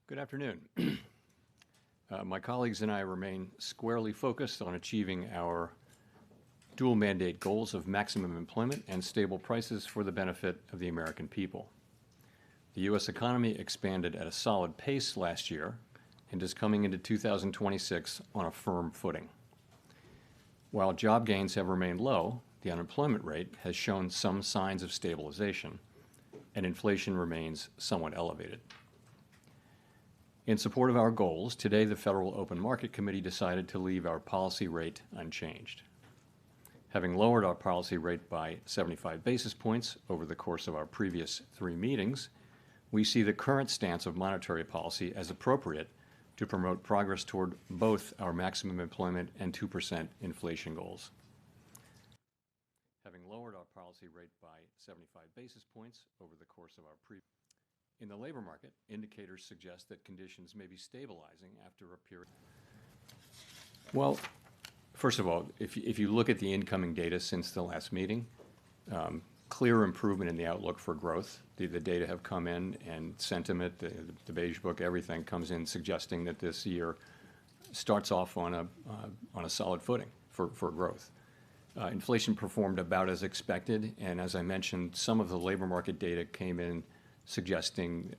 Good afternoon. My colleagues and I remain squarely focused on achieving our dual mandate goals of maximum employment and stable prices for the benefit of the American people. The U.S. economy expanded at a solid pace last year and is coming into 2026 on a firm footing. While job gains have remained low, the unemployment rate has shown some signs of stabilization, and inflation remains somewhat elevated. In support of our goals, today the Federal Open Market Committee decided to leave our policy rate unchanged. Having lowered our policy rate by 75 basis points over the course of our previous 3 meetings, we see the current stance of monetary policy as appropriate to promote progress toward both our maximum employment and 2% inflation goals. Having lowered our policy rate by 75 basis points over the course of our In the labor market, indicators suggest that conditions may be stabilizing after a period. Well, first of all, if you look at the incoming data since the last meeting, clear improvement in the outlook for growth. The data have come in, and sentiment, the beige book, everything comes in suggesting that this year starts off on a solid footing for growth. Inflation performed about as expected, and as I mentioned, some of the labor market data came in suggesting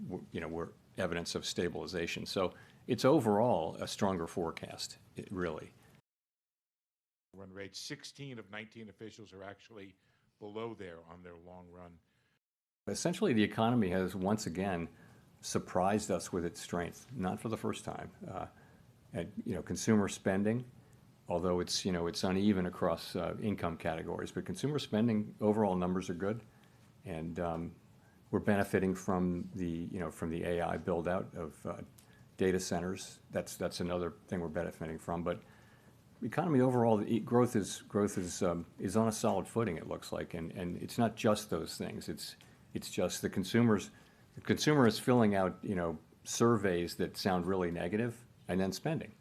we're evidence of stabilization. So it's overall a stronger forecast, really. Run rate, 16 of 19 officials are actually below there on their long run. Essentially, the economy has once again surprised us with its strength, not for the first time. Consumer spending, although it's uneven across income categories, but consumer spending overall numbers are good, and we're benefiting from the AI build out of data centers. That's another thing we're benefiting from. But the economy overall, growth is on a solid footing. It looks like, and it's not just those things. It's just the consumer is filling out surveys that sound really negative, and then spending.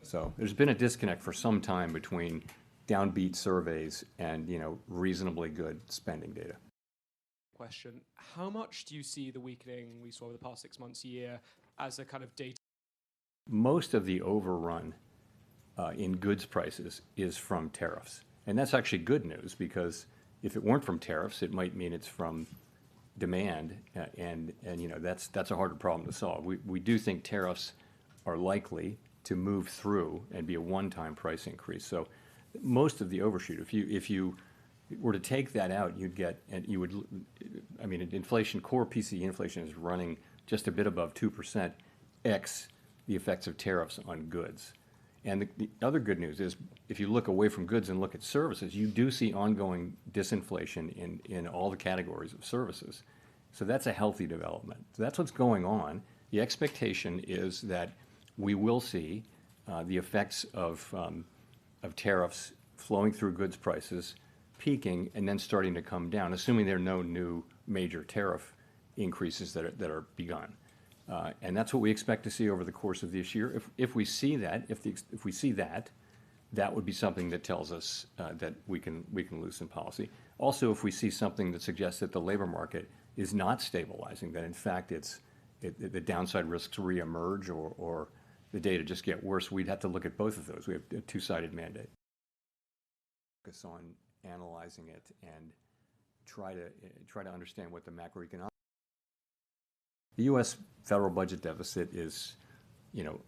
So there's been a disconnect for some time between downbeat surveys and reasonably good spending data. Question: how much do you see the weakening we saw over the past 6 months, a year, as a kind of data? Most of the overrun in goods prices is from tariffs, and that's actually good news, because if it weren't from tariffs, it might mean it's from demand, and that's a harder problem to solve. We do think tariffs are likely to move through and be a one-time price increase. So most of the overshoot, if you were to take that out, inflation, core PCE inflation is running just a bit above 2%, x the effects of tariffs on goods. And the other good news is, if you look away from goods and look at services, you do see ongoing disinflation in all the categories of services. So that's a healthy development. So that's what's going on. The expectation is that we will see the effects of tariffs flowing through goods prices, peaking, and then starting to come down, assuming there are no new major tariff increases that are begun. And that's what we expect to see over the course of this year. If we see that, that would be something that tells us that we can loosen policy. Also, if we see something that suggests that the labor market is not stabilizing, that in fact the downside risks reemerge, or the data just get worse, we'd have to look at both of those. We have a two-sided mandate. Focus on analyzing it and try to understand what the macroeconomic. The U.S. federal budget deficit is,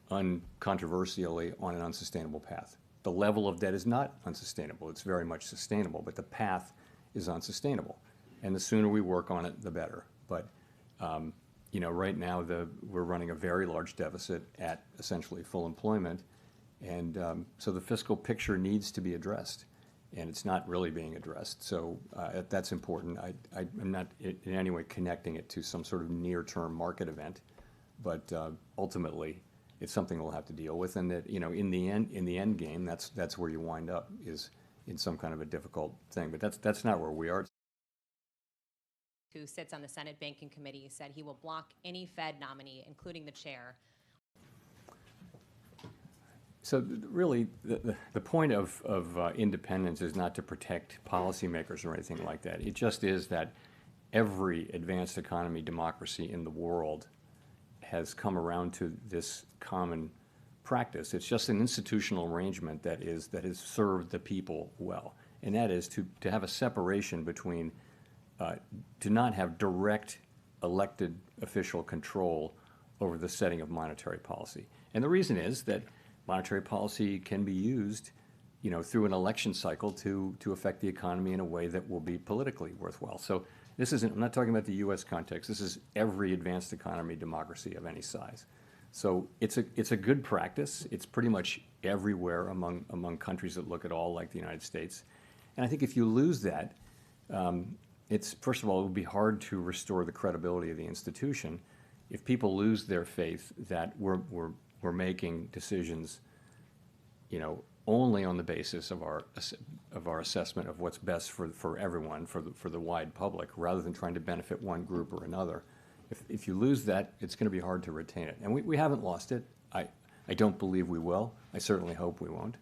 uncontroversially on an unsustainable path. The level of debt is not unsustainable. It's very much sustainable, but the path is unsustainable. And the sooner we work on it, the better. But, right now we're running a very large deficit at essentially full employment. And so the fiscal picture needs to be addressed, and it's not really being addressed. So that's important. I'm not in any way connecting it to some sort of near-term market event, but ultimately it's something we'll have to deal with. And that, in the end game, that's where you wind up, is in some kind of a difficult thing. But that's not where we are. Who sits on the Senate Banking Committee, said he will block any Fed nominee, including the chair. So really, the point of independence is not to protect policymakers or anything like that. It just is that every advanced economy democracy in the world has come around to this common practice. It's just an institutional arrangement that has served the people well. And that is to have a separation between, to not have direct elected official control over the setting of monetary policy. And the reason is that monetary policy can be used, through an election cycle to affect the economy in a way that will be politically worthwhile. So this isn't, I'm not talking about the U.S. context, this is every advanced economy democracy of any size. So it's a good practice. It's pretty much everywhere among countries that look at all like the United States. And I think if you lose that, it's, first of all, it would be hard to restore the credibility of the institution if people lose their faith that we're making decisions, only on the basis of our assessment of what's best for everyone, for the wide public, rather than trying to benefit one group or another. If you lose that, it's going to be hard to retain it. And we haven't lost it. I don't believe we will. I certainly hope we won't.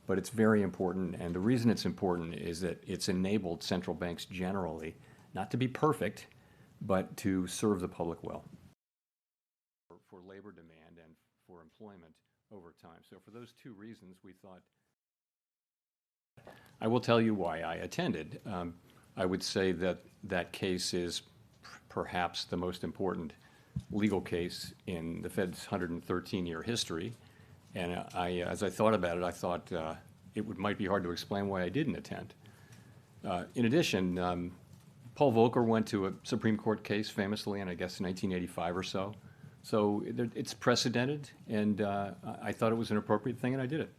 But it's very important, and the reason it's important is that it's enabled central banks generally not to be perfect, but to serve the public well for labor demand and for employment over time. So for those two reasons, we thought. I will tell you why I attended. I would say that that case is perhaps the most important legal case in the Fed's 113-year history. And as I thought about it, I thought it might be hard to explain why I didn't attend. In addition, Paul Volcker went to a Supreme Court case famously in, I guess, 1985 or so. So it's precedented, and I thought it was an appropriate thing, and I did it.